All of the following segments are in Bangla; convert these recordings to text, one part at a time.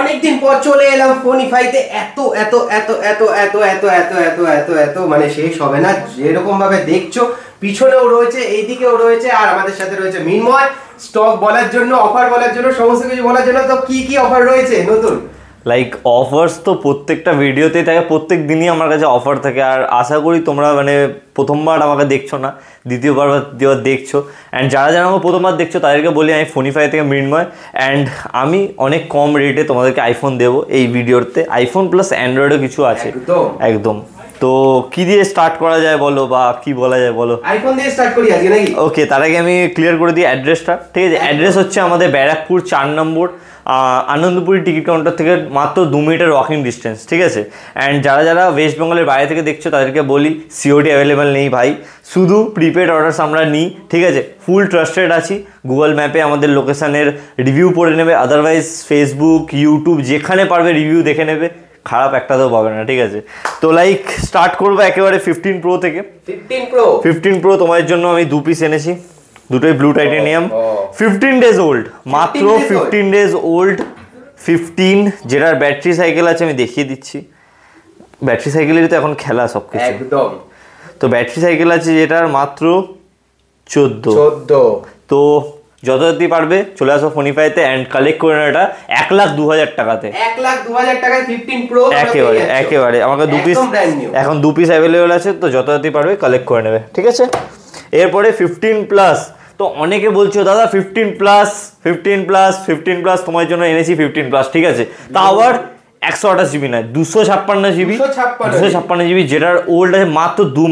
অনেকদিন পর চলে এলাম ফোনিফাইতে। এত এত এত এত এত এত এত এত এত এত মানে শেষ হবে না। যেরকম ভাবে দেখছো পিছনেও রয়েছে, এইদিকেও রয়েছে, আর আমাদের সাথে রয়েছে মিনময়। স্টক বলার জন্য, অফার বলার জন্য, সমস্ত কিছু বলার জন্য। তো কি কি অফার রয়েছে নতুন? লাইক অফার্স তো প্রত্যেকটা ভিডিওতেই থাকে, প্রত্যেক দিনই আমার কাছে অফার থাকে। আর আশা করি তোমরা মানে প্রথমবার আমাকে দেখছো না, দ্বিতীয়বার বা তৃতীয়বার দেখছো। অ্যান্ড যারা যারা আমাকে প্রথমবার দেখছো তাদেরকে বলি আমি ফোনিফাই থেকে মৃন্ময়। অ্যান্ড আমি অনেক কম রেটে তোমাদেরকে আইফোন দেবো এই ভিডিওতে। আইফোন প্লাস অ্যান্ড্রয়েডও কিছু আছে একদম। তো কি দিয়ে স্টার্ট করা যায় বলো, বা কি বলা যায় বলো? আইফোন দিয়ে স্টার্ট করি আজকে নাকি? ওকে, তার আগে আমি ক্লিয়ার করে দিই অ্যাড্রেসটা। ঠিক আছে, অ্যাড্রেস হচ্ছে আমাদের ব্যারাকপুর 4 নম্বর আনন্দপুরি টিকিট কাউন্টার থেকে মাত্র 2 মিনিটের ওয়াকিং ডিস্টেন্স। ঠিক আছে। অ্যান্ড যারা যারা ওয়েস্ট বেঙ্গলের বাইরে থেকে দেখছো তাদেরকে বলি সিওডি অ্যাভেলেবেল নেই ভাই, শুধু প্রিপেড অর্ডারস আমরা নিই। ঠিক আছে, ফুল ট্রাস্টেড আছি। গুগল ম্যাপে আমাদের লোকেশানের রিভিউ পড়ে নেবে, আদারওয়াইজ ফেসবুক, ইউটিউব যেখানে পারবে রিভিউ দেখে নেবে, খারাপ একটাতেও পাবে না। ঠিক আছে, তো লাইক স্টার্ট করবো একেবারে 15 প্রো থেকে। 15 প্রো তোমার জন্য আমি 2 পিস এনেছি, দুটোই ব্লু টাইটেনিয়াম। 15 ডেজ ওল্ড, মাত্র 15 ডেজ ওল্ড। 15 যেটার ব্যাটারি সাইকেল আছে আমি দেখিয়ে দিচ্ছি। ব্যাটারি সাইকেলেরই তো এখন খেলা সব কিছু একদম। তো ব্যাটারি সাইকেল আছে যেটার মাত্র 14। তো যতই পারবে চলে আসো ফোনিফাইতে অ্যান্ড কালেক্ট করে না। এটা 1,02,000 টাকাতে, 1,02,000 টাকায় 15 প্রো একেবারে আমাকে 2 পিস, এখন 2 পিস অ্যাভেলেবেল আছে। তো যতই পারবে কালেক্ট করে নেবে। ঠিক আছে, এরপরে 15 প্লাস। তো অনেকে বলছো দাদা 15 প্লাস তোমার জন্য এনেছি 15 প্লাস। ঠিক আছে, তা আবার 128 জিবি নয়, 256 জিবি, 256 জিবি, যেটার ওল্ড আছে মাত্র 2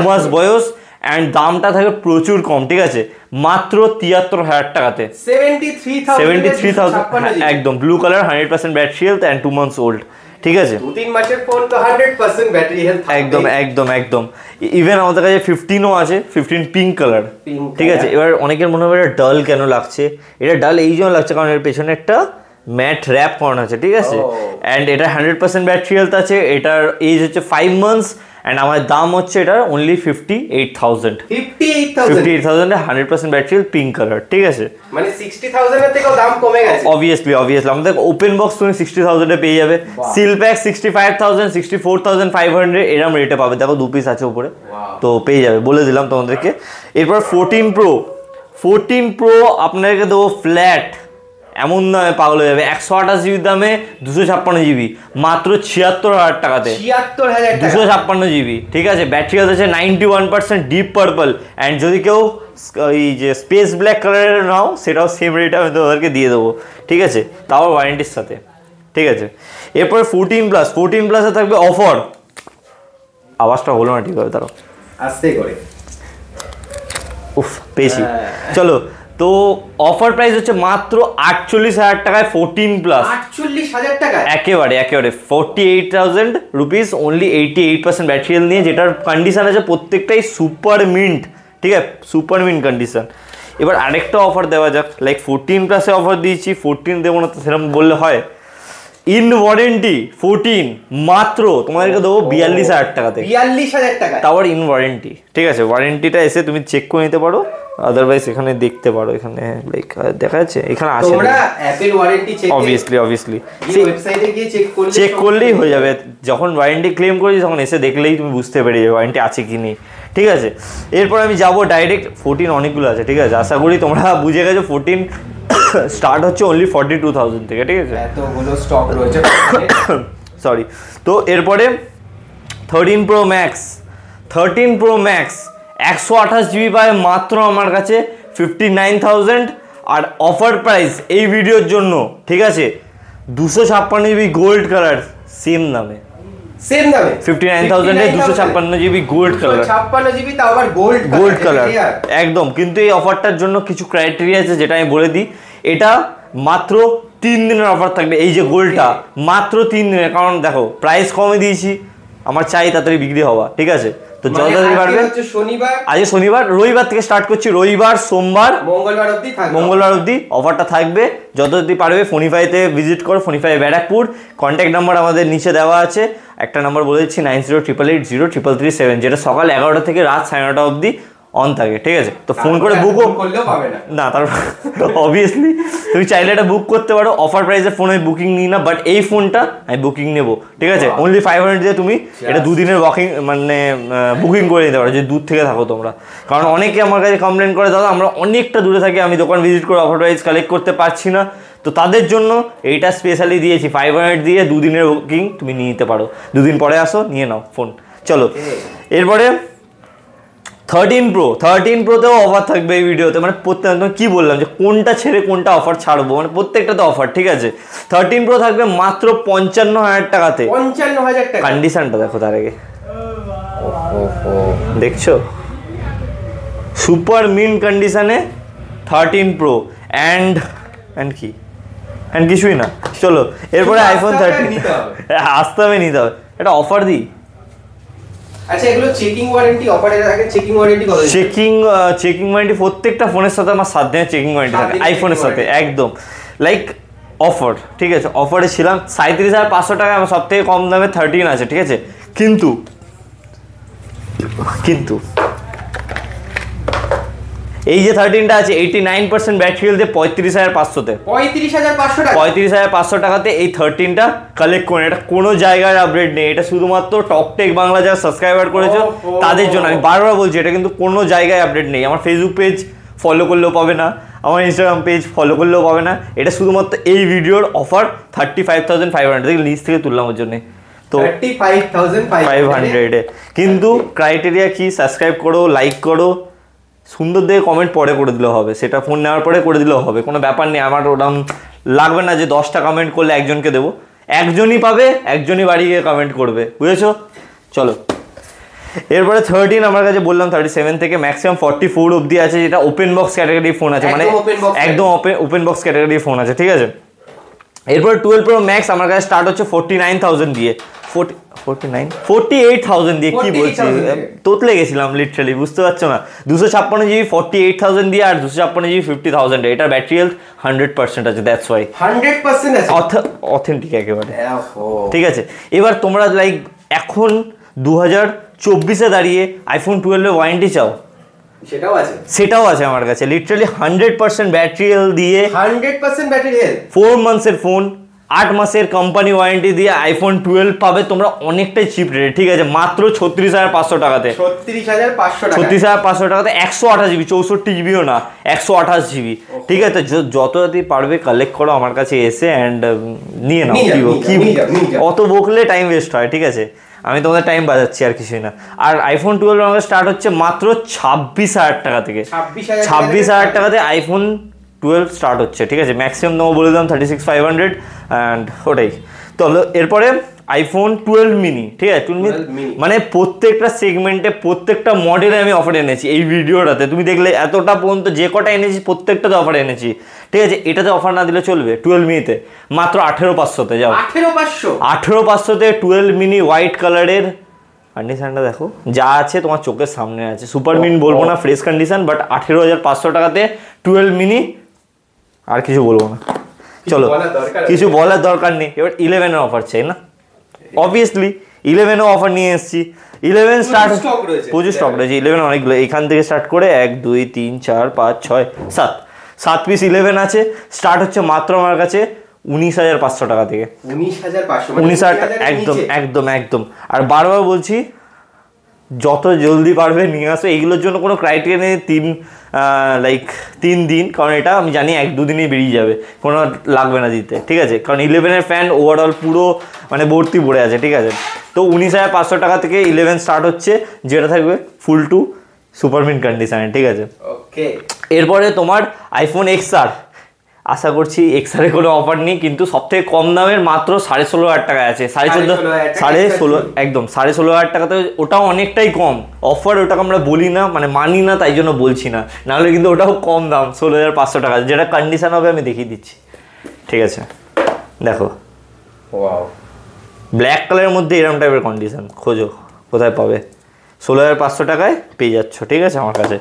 মাস বয়স। অ্যান্ড দামটা থাকে প্রচুর কম। ঠিক আছে, মাত্র 73,000 টাকাতে, 73,000 একদম। Blue colour, 100% battery health and 2 months old. ঠিক আছে, 2-3 মাসের ফোন তো 100% ব্যাটারি হেলথ একদম একদম একদম। ইভেন আমাদের কাছে 15ও আছে, 15 পিঙ্ক কালার। ঠিক আছে, এবার অনেকের মনে হবে এটা ডাল কেন লাগছে। এটা ডাল এই জন্য লাগছে কারণ এর পেছনে একটা ম্যাট র্যাপ করানো আছে। ঠিক আছে, অ্যান্ড এটা 100% ব্যাটারি হেলথ আছে। এটার এজ হচ্ছে 5 মান্থস। অ্যান্ড আমার দাম হচ্ছে এটার only 58,000। 58,000 100% battery health pink colour. ঠিক আছে, মানে 60,000 এর থেকেও দাম কমে গেছে। অবভিয়াসলি আমাদের ওপেন বক্স তুমি 60,000 এ পেয়ে যাবে। সিল প্যাক 65,000, 64,500 এরকম রেটে পাবে। দেখো 2 পিস আছে উপরে, তো পেয়ে যাবে, বলে দিলাম তোমাদেরকে। এরপর 14 প্রো আপনাদেরকে দেবো ফ্ল্যাট, এমন নয় পাগল হয়ে যাবে, 128 জিবির দামে 256 জিবি, মাত্র 76,000 টাকাতে, 256 জিবি। ঠিক আছে, ব্যাটারি আছে 91% ডিপ পার্পল। অ্যান্ড যদি কেউ ওই যে স্পেস ব্ল্যাক কালারের নাও সেটাও সেম রেটে আমি তোমাদেরকে দিয়ে দেবো। ঠিক আছে, তাও ওয়ারেন্টির সাথে। ঠিক আছে, এরপরে 14 প্লাসে থাকবে অফার। আওয়াজটা হলো না ঠিকভাবে, তারও আস্তে করে পেয়েছি। চলো, তো অফার প্রাইস হচ্ছে মাত্র 48,000 টাকায় 14 প্লাস। 48,000 টাকা একেবারে 48,000 রুপিস অনলি, 88% ব্যাটারি হেলথ নিয়ে, যেটার কন্ডিশন আছে প্রত্যেকটাই সুপার মিন্ট। ঠিক আছে, সুপার মিন্ট কন্ডিশন। এবার আরেকটা অফার দেওয়া যাক, লাইক 14 প্লাসে অফার দিয়েছি, 14 দেবো না তো সেরকম বললে হয়। ইন ওয়ারেন্টি 14 মাত্র তোমাদেরকে দেবো 42,000 টাকাতে, 42,000 টাকা, তারপর ইন ওয়ারেন্টি। ঠিক আছে, ওয়ারেন্টিটা এসে তুমি চেক করে নিতে পারো, আদারওয়াইজ এখানে দেখতে পারো। এখানে লাইক দেখা যাচ্ছে, এখানে আসে তোমরা অ্যাপেল ওয়ারেন্টি চেক অবভিয়াসলি ওয়েবসাইটে গিয়ে চেক করলেই হয়ে যাবে। যখন ওয়ারেন্টি ক্লেম করেছি তখন এসে দেখলেই তুমি বুঝতে পেরে যাবে ওয়ারেন্টি আছে কি নেই। ঠিক আছে, এরপর আমি যাবো ডাইরেক্ট 14 অনেকগুলো আছে। ঠিক আছে, আশা করি তোমরা বুঝে গেছো। 14 স্টার্ট হচ্ছে অনলি 42,000 থেকে। ঠিক আছে, এতগুলো স্টক রয়েছে সরি। তো এরপরে 13 প্রো ম্যাক্স 128 জিবি পায় মাত্র আমার কাছে 59,000। আর অফার প্রাইস এই ভিডিওর জন্য, ঠিক আছে, 256 জিবি গোল্ড কালার সেম দামে 59,000 এ 256 জিবি গোল্ড কালার, 56 জিবি তাও আবার গোল্ড কালার একদম। কিন্তু এই অফারটার জন্য কিছু ক্রাইটেরিয়া আছে, যেটা আমি বলে দিই। এটা মাত্র 3 দিনের অফার থাকবে, এই যে গোল্ডটা মাত্র 3 দিনের। কারণ দেখো প্রাইস কমে দিয়েছি, আমার চাই তাড়াতাড়ি বিক্রি হওয়া। ঠিক আছে, তো যত তাড়াতাড়ি পারবে। আজকে শনিবার, রবিবার থেকে স্টার্ট করছি, রবিবার, সোমবার, মঙ্গলবার অবধি অফারটা থাকবে। যত তাড়াতাড়ি পারবে ফোনিফাইতে ভিজিট করো, ফোনিফাই ব্যারাকপুর। কন্ট্যাক্ট নাম্বার আমাদের নিচে দেওয়া আছে, একটা নাম্বার বলে দিচ্ছি 9088803337, যেটা সকাল 11টা থেকে রাত 9:30 অবধি অন থাকে, ঠিক আছে? তো ফোন করে বুক করলেও পাবে না, না তার অবভিয়াসলি তুমি চাইলে এটা বুক করতে পারো। অফার প্রাইসে ফোন আমি বুকিং নিই না, বাট এই ফোনটা আমি বুকিং নেবো, ঠিক আছে? অনলি 500 দিয়ে তুমি এটা 2 দিনের ওয়াকিং মানে বুকিং করে নিতে পারো, যদি দূর থেকে থাকো তোমরা। কারণ অনেকে আমার কাছে কমপ্লেন করে, দাদা আমরা অনেকটা দূরে থাকি, আমি দোকান ভিজিট করে অফার প্রাইস কালেক্ট করতে পারছি না। তো তাদের জন্য এইটা স্পেশালি দিয়েছি, 500 দিয়ে 2 দিনের বুকিং তুমি নিয়ে নিতে পারো। 2 দিন পরে আসো, নিয়ে নাও ফোন। চলো এরপরে 13 প্রোতেও অফার থাকবে এই ভিডিওতে। মানে প্রত্যেক কি বললাম যে কোনটা ছেড়ে কোনটা অফার ছাড়বো, মানে প্রত্যেকটাতে অফার, ঠিক আছে? 13 প্রো থাকবে মাত্র 55,000 টাকাতে। 55,000 টাকা। কন্ডিশনটা দেখো তার আগে, দেখছো? সুপার মিন কন্ডিশনে 13 প্রো অ্যান্ড কিছুই না। চলো এরপরে আইফোন 13 আসতে হবে, নিতে হবে। এটা অফার দিই। আচ্ছা, এগুলো চেকিং ওয়ারেন্টি, অফারের আগে চেকিং ওয়ারেন্টি কত? চেকিং ওয়ারেন্টি প্রত্যেকটা ফোনের সাথে আমার 7 দিনের চেকিং ওয়ারেন্টি থাকে আইফোনের সাথে, একদম লাইক অফার, ঠিক আছে? অফারে ছিলাম 37,500 টাকা, আমার সব থেকে কম দামে 13 আছে, ঠিক আছে? কিন্তু এই যে 13টা আছে 89% ব্যাটারি হেলথে 35,500-তে, 35,500 টাকাতে এই 13টা কালেক্ট করে। এটা কোনো জায়গার আপডেট নেই, এটা শুধুমাত্র টকটেক বাংলা যারা সাবস্ক্রাইবার করেছো তাদের জন্য। আমি বারবার বলছি, এটা কিন্তু কোনো জায়গায় আপডেট নেই। আমার ফেসবুক পেজ ফলো করলেও পাবে না, আমার ইনস্টাগ্রাম পেজ ফলো করলেও পাবে না। এটা শুধুমাত্র এই ভিডিওর অফার 35,500 থেকে লিস্ট থেকে তুললাম ওর জন্য। তো 35,500 কিন্তু ক্রাইটেরিয়া কি? সাবস্ক্রাইব করো, লাইক করো, সুন্দর দেখে কমেন্ট পরে করে দিলেও হবে, সেটা ফোন নেওয়ার পরে করে দিলেও হবে, কোনো ব্যাপার নেই। আমার ওরকম লাগবে না যে 10টা কমেন্ট করলে একজনকে দেবো, একজনই পাবে, একজনই বাড়ি গিয়ে কমেন্ট করবে, বুঝেছো? চলো এরপরে 13 আমার কাছে বললাম 37 থেকে ম্যাক্সিমাম 44 অবধি আছে, যেটা ওপেন বক্স ক্যাটাগরি ফোন আছে, মানে একদম ওপেন বক্স ক্যাটাগরি ফোন আছে, ঠিক আছে? এরপর 12 প্রো ম্যাক্স আমার কাছে স্টার্ট হচ্ছে 49,000 দিয়ে, 48,000 দিয়ে। কি বলছি, তোতলে গেছিলাম লিটারালি, বুঝতে পারছো না? 256 জিবি 48,000 দিয়ে, আর 256 জিবি 50,000। এটার ব্যাটারি হেলথ 100% আছে, দ্যাটস ওয়াই 100% আছে, অথেন্টিক একেবারে, ঠিক আছে? এবার তোমরা লাইক এখন 2024-এ দাঁড়িয়ে আইফোন 12 ওয়ারেন্টি চাও, সেটাও আছে আমার কাছে। লিটারালি 100% ব্যাটারি হেলথ দিয়ে, 100% ব্যাটারি হেলথ, 4 মান্থসের ফোন, 8 মাসের কোম্পানি ওয়ারেন্টি দিয়ে আইফোন 12 পাবে তোমরা অনেকটাই চিপ রেটে, ঠিক আছে? মাত্র 36,500 টাকাতে, 36,500 টাকাতে 128 জিবি, 64 জিবিও না, 128 জিবি, ঠিক আছে? যত যদি পারবে কালেক্ট করো আমার কাছে এসে, অ্যান্ড নিয়ে নাও। কি অত বকলে টাইম ওয়েস্ট হয়, ঠিক আছে? আমি তোমাদের টাইম বাজাচ্ছি, আর কিছুই না। আর আইফোন 12 আমাদের স্টার্ট হচ্ছে মাত্র 26,000 টাকা থেকে, 26,000 টাকাতে আইফোন 12 স্টার্ট হচ্ছে, ঠিক আছে? ম্যাক্সিমাম তোমাকে বলে দিলাম 36,500, অ্যান্ড ওটাই। তো এরপরে আইফোন 12 মিনি, ঠিক আছে? 12 মিনি মানে প্রত্যেকটা সেগমেন্টে প্রত্যেকটা মডেলে আমি অফার এনেছি এই ভিডিওটাতে। তুমি দেখলে এতটা পর্যন্ত যে কটা এনেছি প্রত্যেকটাতে অফার এনেছি, ঠিক আছে? এটাতে অফার না দিলে চলবে। 12 মিনিতে মাত্র 18,500-তে যাও, 18,500-তে 12 মিনি হোয়াইট কালারের। কন্ডিশনটা দেখো, যা আছে তোমার চোখের সামনে আছে। সুপার মিন বলবো না, ফ্রেশ কন্ডিশন, বাট 18,500 টাকাতে 12 মিনি, আর কিছু বলবো না। চলো কিছু বলার দরকার নেই। এবার 11-এর অফার চাই না, অবভিয়াসলি 11-এও অফার নিয়ে এসেছি। 11 স্টার্ট, প্রচুর স্টক রয়েছে। 11 অনেকগুলো, এখান থেকে স্টার্ট করে 1 2 3 4 5 6 7 পিস 11 আছে। স্টার্ট হচ্ছে মাত্র আমার কাছে 19,500 টাকা থেকে। 19,000 একদম। আর বারবার বলছি, যত জলদি পারবে নিয়ে আসো। এইগুলোর জন্য কোনো ক্রাইটেরিয়া নেই 3 দিন, কারণ এটা আমি জানি 1-2 দিনেই বেরিয়ে যাবে, কোনো লাগবে না দিতে, ঠিক আছে? কারণ 11-এর ফ্যান ওভারঅল পুরো মানে ভর্তি পড়ে আছে, ঠিক আছে? তো 19,500 টাকা থেকে 11 স্টার্ট হচ্ছে, যেটা থাকবে ফুল টু সুপার মিন্ট কন্ডিশনে, ঠিক আছে? এরপরে তোমার আইফোন XR, আশা করছি XR এর কোনো অফার নেই, কিন্তু সব থেকে কম দামের মাত্র 16,500 টাকায় আছে। 16,500 একদম 16,500 টাকাতে, ওটাও অনেকটাই কম অফার। ওটাকে আমরা বলি না, মানে মানি না, তাই জন্য বলছি না, নাহলে কিন্তু ওটাও কম দাম 16,500 টাকা। যেটা কন্ডিশন হবে আমি দেখিয়ে দিচ্ছি, ঠিক আছে? দেখো, ব্ল্যাক কালারের মধ্যে এরকম টাইপের কন্ডিশন, খোঁজো কোথায় পাবে। 16,500 টাকায় পেয়ে যাচ্ছ, ঠিক আছে আমার কাছে।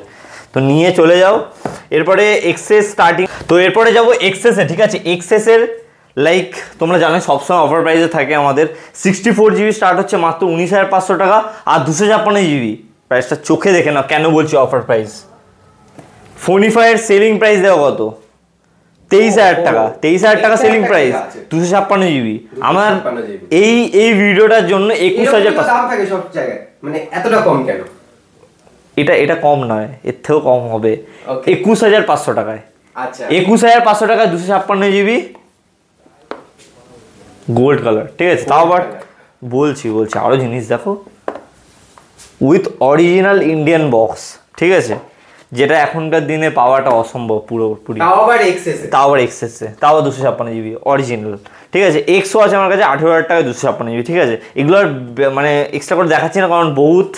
তো নিয়ে চলে যাও। এরপরে এক্সেস স্টার্টিং, তো এরপরে যাবো এক্সেসে, ঠিক আছে? এক্সেসের লাইক তোমরা জানো সবসময় অফার প্রাইসে থাকে আমাদের। 64 জিবি স্টার্ট হচ্ছে মাত্র 19,500 টাকা, আর 256 জিবি প্রাইসটা চোখে দেখে নাও কেন বলছি অফার প্রাইস। ফোনিফাইয়ের সেলিং প্রাইস দেওয়া কত? 23,000 টাকা। 23,000 টাকা সেলিং প্রাইস, 256 জিবি। আমার এই ভিডিওটার জন্য 21,500 দাম থাকে সব জায়গায়, মানে এতটা কম কেন? এটা কম নয়, এর থেকেও কম হবে। 21,500 টাকায়। আচ্ছা 21,500 টাকায় 256 জিবি গোল্ড কালার, ঠিক আছে। তাও আবার বলছি আরো জিনিস দেখো, উইথ অরিজিনাল ইন্ডিয়ান বক্স, ঠিক আছে, যেটা এখনকার দিনে পাওয়াটা অসম্ভব পুরোপুরি। তাও আবার এক্সেসে, তাও 256 জিবি অরিজিনাল, ঠিক আছে। এক্সও আছে আমার কাছে 18,000 টাকায় 256 জিবি, ঠিক আছে। এগুলোর মানে এক্সট্রা করে দেখাচ্ছি না, কারণ বহুত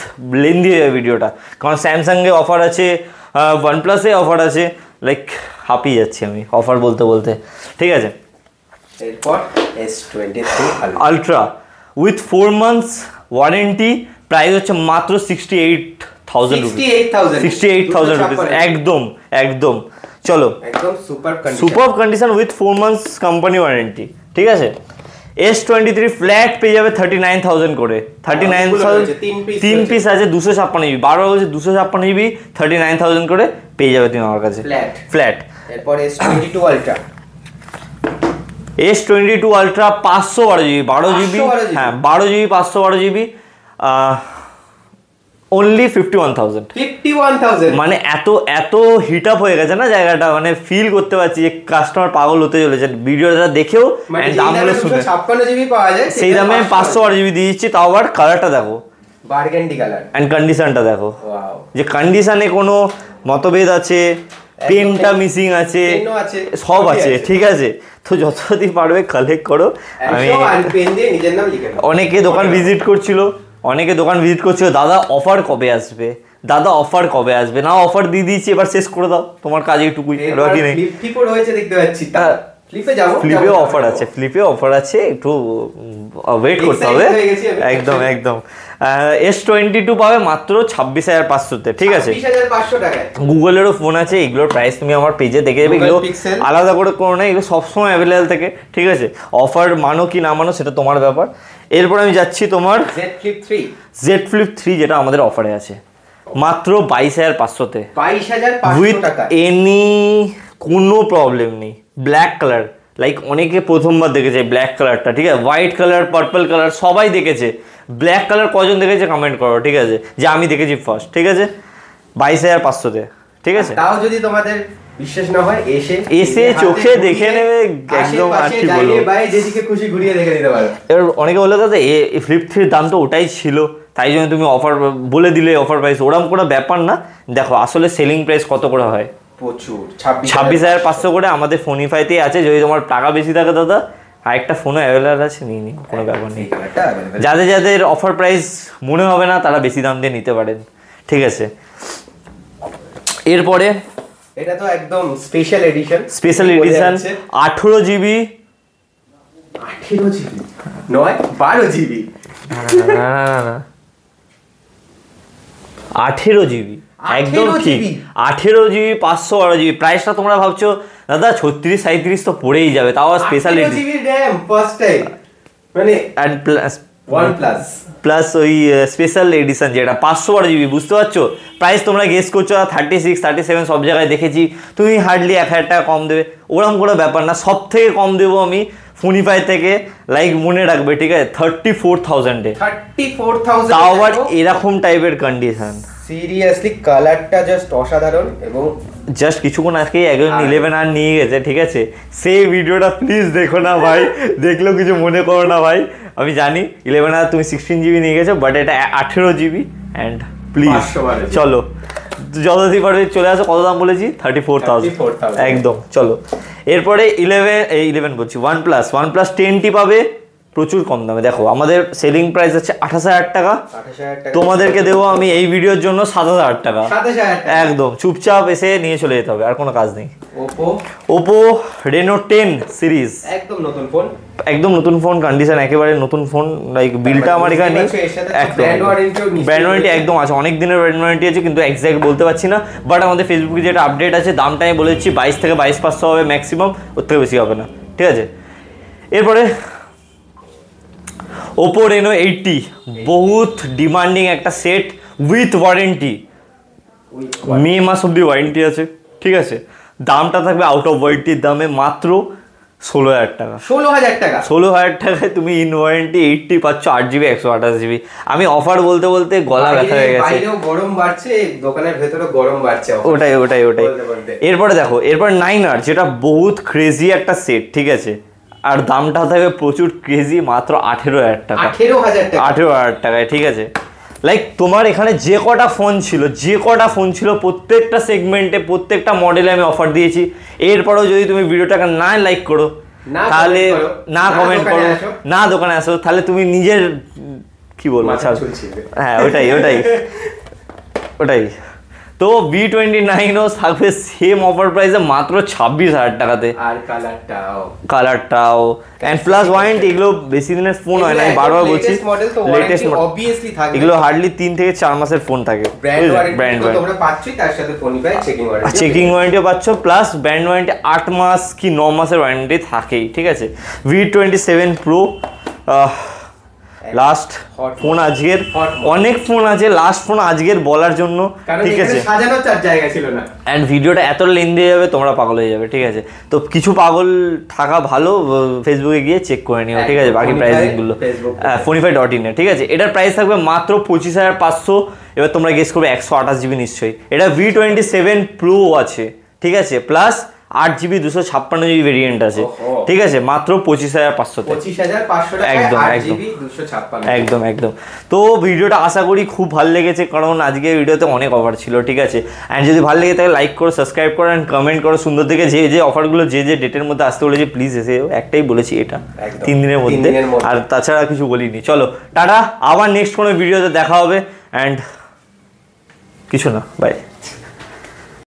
লেন্দি হয়ে যাবে ভিডিওটা, কারণ স্যামসাংয়ে অফার আছে, ওয়ানপ্লাসে অফার আছে, লাইক হাঁপিয়ে যাচ্ছি আমি অফার বলতে, ঠিক আছে। এরপর S23 ultra with 4 months warranty, price হচ্ছে মাত্র 68,000 রুপিস। 68,000 রুপিস, একদম চলো, একদম super condition with 4 months company warranty, ঠিক আছে। S23 ফ্ল্যাট পেয়ে যাবে 39,000 করে, 39,000 তিন পিস আছে, 256 জিবি, 12 হচ্ছে 256 জিবি, 39,000 করে পেয়ে যাবে তুমি আমার কাছে ফ্ল্যাট। এরপর S22 ultra, S22 ultra 512 GB, 12 GB, হ্যাঁ 12 জিবি, 512 জিবি, অনলি 51,000। মানে এত হিট আপ হয়ে গেছে না জায়গাটা, মানে ফিল করতে পারছি যে কাস্টমার পাগল হতে চলেছে ভিডিওটা দেখেও, দামগুলো শুনে। 56 জিবি পাওয়া যায়, সেই দামে আমি 512 জিবি দিয়ে দিচ্ছি। তাও আবার কালারটা দেখো, বারগেন্ডি কালার, এন্ড কন্ডিশনটা দেখো, যে কন্ডিশনে কোনো মতভেদ আছে, পেনটা মিসিং আছে, সব আছে, ঠিক আছে। তো যতদিন পারবে কালেক্ট করো। আমি অনেকে দোকান ভিজিট করছিল, দাদা অফার কবে আসবে, না অফার দিয়ে দিয়েছি, এবার শেষ করে দাও, তোমার কাজ এইটুকুই। ফ্লিপেও অফার আছে, একটু ওয়েট করতে হবে। একদম S22 পাবে মাত্র 26,500-তে, ঠিক আছে। গুগলেরও ফোন আছে, এগুলোর প্রাইস তুমি আমার পেজে দেখে যাবে, এগুলো আলাদা করে কোনো না, এগুলো সবসময় অ্যাভেলেবেল থাকে, ঠিক আছে। অফার মানো কি না মানো সেটা তোমার ব্যাপার। এরপর আমি যাচ্ছি তোমার Z Flip 3, যেটা আমাদের অফারে আছে মাত্র 22,500-তে, উইথ এনি কোনো প্রবলেম নেই। ব্ল্যাক কালার, লাইক অনেকে প্রথমবার দেখেছে ব্ল্যাক কালারটা, ঠিক আছে। হোয়াইট কালার, পার্পল কালার সবাই দেখেছে, ব্ল্যাক কালার কজন দেখেছে কমেন্ট করো, ঠিক আছে, যে আমি দেখেছি ফার্স্ট, ঠিক আছে। 22,500-তে, ঠিক আছে। তাও যদি তোমাদের বিশ্বাস না হয়, এসে চোখে দেখে নেবে, একদম। আর কি বলবো, যেদিকে খুশি ঘুরিয়ে দেখে নিতে পারো। এবার অনেকে বলে দাদা ফ্লিপ 3 দাম তো ওটাই ছিল, তাই জন্য তুমি অফার বলে দিলে অফার প্রাইস, ওরকম কোনো ব্যাপার না। দেখো আসলে সেলিং প্রাইস কত করে হয়, প্রচুর 26,500 করে আমাদের ফোনিফাইতেই আছে। যদি তোমার টাকা বেশি থাকে দাদা, আরেকটা ফোনও অ্যাভেলেবল আছে, নিয়ে কোনো ব্যাপার নেই। যাদের অফার প্রাইস মনে হবে না, তারা বেশি দাম দিয়ে নিতে পারেন, ঠিক আছে। এরপরে এটা তো একদম স্পেশাল এডিশন 18 জিবি, নয় 12 জিবি, 18 জিবি, একদম ঠিক 18 জিবি, 512 জিবি। প্রাইসটা তোমরা ভাবছো দাদা 36-37 তো পড়েই যাবে, তাও স্পেশাল মানে প্লাস ওই স্পেশাল এডিশন যেটা 512 জিবি, বুঝতে পারছো। প্রাইস তোমরা গেস করছো 36-37 সব জায়গায় দেখেছি, তুমি হার্ডলি 1,000 টাকা কম দেবে, ওরকম কোনো ব্যাপার না। সব থেকে কম দেবো আমি ফোনিফাই থেকে, লাইক মনে রাখবে, ঠিক আছে, 34,000-এ, তাও আবার এরকম টাইপের কন্ডিশন। সিরিয়াসলি কালারটা জাস্ট অসাধারণ, এবং জাস্ট কিছুক্ষণ আজকে একজন 11R নিয়ে গেছে, ঠিক আছে। সেই ভিডিওটা প্লিজ দেখো না ভাই, দেখলেও কিছু মনে করো না ভাই, আমি জানি 11R তুমি 16 জিবি নিয়ে গেছো, বাট এটা 18 জিবি। অ্যান্ড প্লিজ চলো যতদিন পারবে চলে আসো। কত দাম বলেছি? 34,000, একদম। চলো এরপরে 11 বলছি, OnePlus 10T পাবে প্রচুর কম দামে। দেখো আমাদের সেলিং প্রাইস হচ্ছে 28,000 টাকা, তোমাদেরকে দেবো আমি এই ভিডিওর জন্য 7,000 টাকা, একদম চুপচাপ এসে নিয়ে চলে যেতে হবে, আর কোনো কাজ নেই। ওপো Reno 10 সিরিজ, একদম নতুন ফোন, কন্ডিশন একেবারে নতুন ফোন, লাইক বিলটা আমার এখানে নেই, ব্র্যান্ড ওয়ারেন্টি একদম আছে, অনেক দিনের ব্র্যান্ড ওয়ারেন্টি আছে, কিন্তু এক্স্যাক্ট বলতে পারছি না। বাট আমাদের ফেসবুকে যেটা আপডেট আছে, দামটা আমি বলেছি 22 থেকে 22,500 হবে ম্যাক্সিমাম, ওর থেকে বেশি হবে না, ঠিক আছে। এরপরে ওপো Reno 80, বহুত ডিমান্ডিং একটা সেট উইথ ওয়ারেন্টি, মে মাস অব্দি ওয়ারেন্টি আছে, ঠিক আছে। দামটা থাকবে আউট অফ ওয়ারেন্টির দামে মাত্র 16,000 টাকা। 16,000 টাকা, 16,000 টাকায় তুমি ইন ওয়ারেন্টি 80 পাচ্ছ, 8GB 128GB। আমি অফার বলতে বলতে গলা ব্যথা হয়ে গেছে। বাইরেও গরম বাড়ছে, দোকানের ভেতরে গরম বাড়ছে। ওটাই। এরপরে দেখো, এরপর 9R, যেটা বহুত ক্রেজি একটা সেট, ঠিক আছে। আর দামটা থাকবে প্রচুর ক্রেজি, মাত্র 18,000 টাকা। 18,000 টাকায়, ঠিক আছে। লাইক তোমার এখানে যে কটা ফোন ছিল প্রত্যেকটা সেগমেন্টে, প্রত্যেকটা মডেলে আমি অফার দিয়েছি। এরপরেও যদি তুমি ভিডিওটাকে না লাইক করো, তাহলে না কমেন্ট করো, না দোকানে আসো, তাহলে তুমি নিজের কি বলবো, হ্যাঁ ওটাই। তো V29ও থাকবে সেম অফার প্রাইসে মাত্র 26,000 টাকাতে। আর কালারটাও এন্ড প্লাস ওয়ারেন্টি। এগুলো বেশি দিনের ফোন হয় না, আমি বারবার বলছি, লেটেস্ট মডেল অবভিয়াসলি থাকবে। এগুলো হার্ডলি 3 থেকে 4 মাসের ফোন থাকে। ব্র্যান্ড ওয়ারেন্টি তোমরা পাচ্ছই, তার সাথে ফোন পাই চেকিং ওয়ারেন্টিও পাচ্ছ, প্লাস ব্র্যান্ড ওয়ারেন্টি 8 মাস কি 9 মাসের ওয়ারেন্টি থাকেই, ঠিক আছে। V27 Pro লাস্ট ফোন আজকের, অনেক ফোন আছে, লাস্ট ফোন আজকের বলার জন্য, ঠিক আছে। সাজানোর চার জায়গা ছিল না, এন্ড ভিডিওটা এত লেন্থি হয়ে যাবে, তোমরা পাগল হয়ে যাবে, ঠিক আছে। তো কিছু পাগল থাকা ভালো, ফেসবুকে গিয়ে চেক করে নিও, ঠিক আছে, বাকি প্রাইসিং গুলো Fonify.in এ, ঠিক আছে। এটার প্রাইস থাকবে মাত্র 25,500। এবার তোমরা গেস করবে 128GB নিশ্চয়ই। এটা V27 Pro আছে, ঠিক আছে, প্লাস 8GB 256GB ভেরিয়েন্ট আছে, ঠিক আছে, মাত্র 25,500 একদম। তো ভিডিওটা আশা করি খুব ভালো লেগেছে, কারণ আজকে ভিডিওতে অনেক অফার ছিল, ঠিক আছে। অ্যান্ড যদি ভালো লেগে থাকে লাইক করো, সাবস্ক্রাইব করো অ্যান্ড কমেন্ট করো সুন্দর থেকে, যে অফারগুলো যে ডেটের মধ্যে আসতে বলেছি প্লিজ এসে। একটাই বলেছি, এটা 3 দিনের মধ্যে, আর তাছাড়া কিছু বলিনি। চলো টাটা, আবার নেক্সট কোনো ভিডিওতে দেখা হবে। অ্যান্ড কিছু না, বাই।